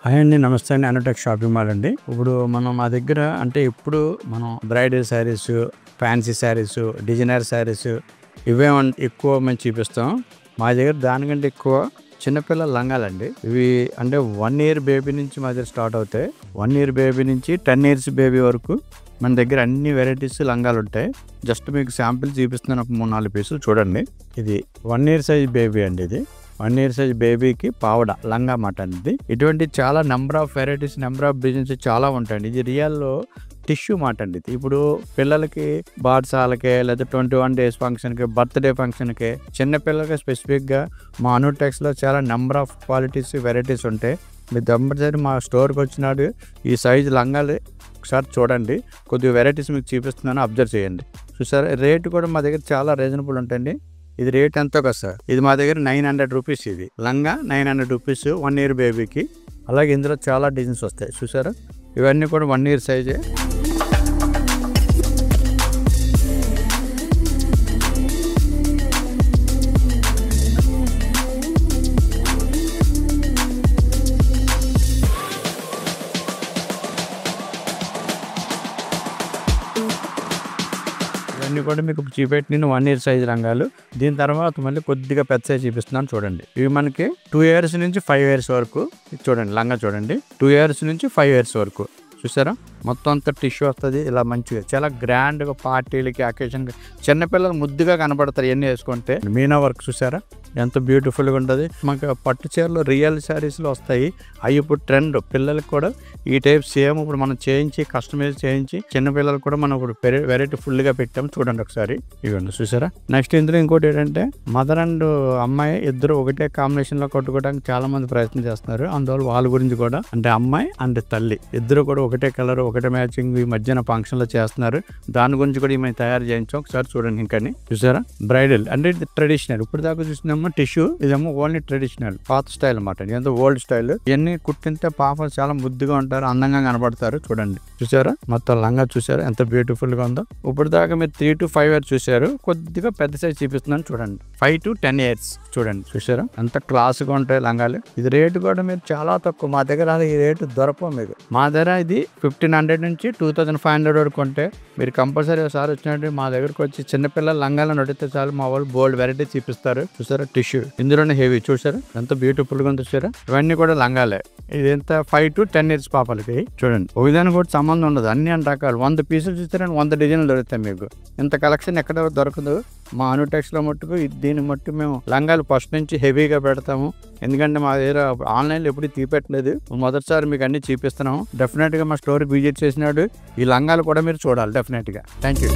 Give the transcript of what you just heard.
Hi అండి, నమస్తే అండి. అనుటెక్ షాపింగ్ మాల్ అండి. ఇప్పుడు మనం మా దగ్గర అంటే ఇప్పుడు మనం bridal saris, fancy saris, designer saris ఇవే ఎక్కువ మేము చూపిస్తాం. మా దగ్గర దానికంటే ఎక్కువ చిన్నపిల్లల లంగాలండి. ఇవి అంటే 1 year బేబీ నుంచి మా దగ్గర స్టార్ట్ అవుతాయి. 1 year బేబీ నుంచి 10 years బేబీ వరకు మన దగ్గర అన్ని వెరైటీస్ లంగాలు ఉంటాయి. జస్ట్ మీకు శాంపిల్ చూపిస్తున్నాను, ఒక 3-4 పీసులు చూడండి. ఇది 1 year సైజ్ బేబీ అండి. ఇది 1 year సైజ్ బేబీకి పావడ లంగా మాట అనేది. ఇటువంటి చాలా number of varieties, number of designs చాలా ఉంటాయండి. ఇది రియల్లో టిష్యూ మాట అండి. ఇప్పుడు పిల్లలకి బాడ్సాలకే లేదా 21 days ఫంక్షన్కి, బర్త్డే ఫంక్షన్కి, చిన్న పిల్లలకి స్పెసిఫిక్గా మా అనుటెక్స్లో చాలా నెంబర్ ఆఫ్ క్వాలిటీస్, వెరైటీస్ ఉంటాయి. మీరు కంపల్సరీ మా స్టోర్కి వచ్చినాడు ఈ సైజు లంగాలు ఒకసారి చూడండి. కొద్దిగా వెరైటీస్ మీకు చూపిస్తున్నాను, అబ్జర్వ్ చేయండి. చూసారా, రేటు కూడా మా దగ్గర చాలా రీజనబుల్ ఉంటాయండి. ఇది రేట్ ఎంతో కదా సార్, ఇది మా దగ్గర 900 రూపీస్. ఇది లంగా 900 రూపీస్ 1 year బేబీకి. అలాగే ఇందులో చాలా డిజైన్స్ వస్తాయి. చూసారా, ఇవన్నీ కూడా 1 year సైజే. ఇవన్నీ కూడా మీకు చూపెట్టిన 1 year సైజ్ రంగాలు. దీని తర్వాత మళ్ళీ కొద్దిగా పెద్ద సైజ్ చూపిస్తున్నాను చూడండి. ఇవి మనకి 2 years నుంచి 5 years వరకు. చూడండి లంగా చూడండి, 2 years నుంచి 5 years వరకు. చూసారా, మొత్తం అంతా టిష్యూ వస్తుంది. ఇలా మంచిగా చాలా గ్రాండ్గా పార్టీలకి, అకేషన్కి చిన్నపిల్లలు ముద్దుగా కనబడతారు ఇవన్నీ వేసుకుంటే. మీనా వర్క్ చూసారా ఎంత బ్యూటిఫుల్గా ఉంటుంది. మాకు పట్టు చీరలు రియల్ శారీస్లో వస్తాయి. అవి ఇప్పుడు ట్రెండ్. పిల్లలకి కూడా ఈ టైప్ సేమ్ ఇప్పుడు మనం చేయించి, కస్టమైజ్ చేయించి చిన్నపిల్లలు కూడా మనం ఇప్పుడు వెరైటీ ఫుల్గా పెట్టాము. చూడండి ఒకసారి, ఇవన్నీ చూసారా. నెక్స్ట్ ఇందులో ఇంకోటి ఏంటంటే, మదర్ అండ్ అమ్మాయి ఇద్దరు ఒకటే కాంబినేషన్లో కట్టుకోవడానికి చాలా మంది ప్రయత్నం చేస్తున్నారు. అందువల్ల వాళ్ళ గురించి కూడా, అంటే అమ్మాయి అండ్ తల్లి ఇద్దరు కూడా ఒకటే కలర్, ఒకటే మ్యాచింగ్ ఈ మధ్యన ఫంక్షన్లో చేస్తున్నారు. దాని గురించి కూడా మేము తయారు చేయించాం. ఒకసారి చూడండి. ఇంకా చూసారా, బ్రైడల్ అంటే ఇది ట్రెడిషనల్. ఇప్పుడు దాకా చూసినామో టిష్యూ, ఇదేమో ఓన్లీ ట్రెడిషనల్ పాత స్టైల్ అన్నమాట. ఎంత ఓల్డ్ స్టైల్. ఇవన్నీ కుట్టింటే పాపలు చాలా ముద్దుగా ఉంటారు, అందంగా కనబడతారు. చూడండి, చూసారా మొత్తం లంగా చూసారా ఎంత బ్యూటిఫుల్ గా ఉందో. ఇప్పుడు దాకా మీరు 3 to 5 years చూసారు. కొద్దిగా పెద్ద సైజ్ చూపిస్తున్నాను చూడండి, 5 to 10 years. చూడండి, చూసారా ఎంత క్లాస్ గా ఉంటాయి లంగాలు. ఇది రేటు కూడా మీరు చాలా తక్కువ. మా దగ్గర ఈ రేటు దొరకవు మీకు. మా దగ్గర ఇది 1500 నుంచి 2500 వరకు ఉంటే మీరు కంపల్సరీ ఒకసారి వచ్చినట్టు మా దగ్గరకు వచ్చి చిన్నపిల్లల లంగాలను అడిగితే చాలు, మా వాళ్ళు బోల్డ్ వెరైటీ చూపిస్తారు. చూసారా టిష్యూ, ఇందులోనే హెవీ. చూసారా ఎంత బ్యూటిఫుల్ గా ఉంది. చూసారా, ఇవన్నీ కూడా లంగాలే. ఇది ఎంత 5 to 10 years పాపలకి. చూడండి, ఒక విధానం కూడా సంబంధం ఉండదు. అన్ని రకాలు 100 పీసులు చూస్తారని 100 డిజైన్లు దొరుకుతాయి మీకు. ఇంత కలెక్షన్ ఎక్కడ దొరకదు. మా అనుటెక్స్ లో మట్టుకు దీని మట్టు మేము లంగాలు ఫస్ట్ నుంచి హెవీగా పెడతాము. ఎందుకంటే మా దగ్గర ఆన్లైన్లో ఎప్పుడు తీపెట్టలేదు. మొదటిసారి మీకు అన్ని చూపిస్తున్నాము. డెఫినెట్ గా మా స్టోర్ విజిట్ చేసినాడు ఈ లంగాలు కూడా మీరు చూడాలి డెఫినెట్ గా. Thank you.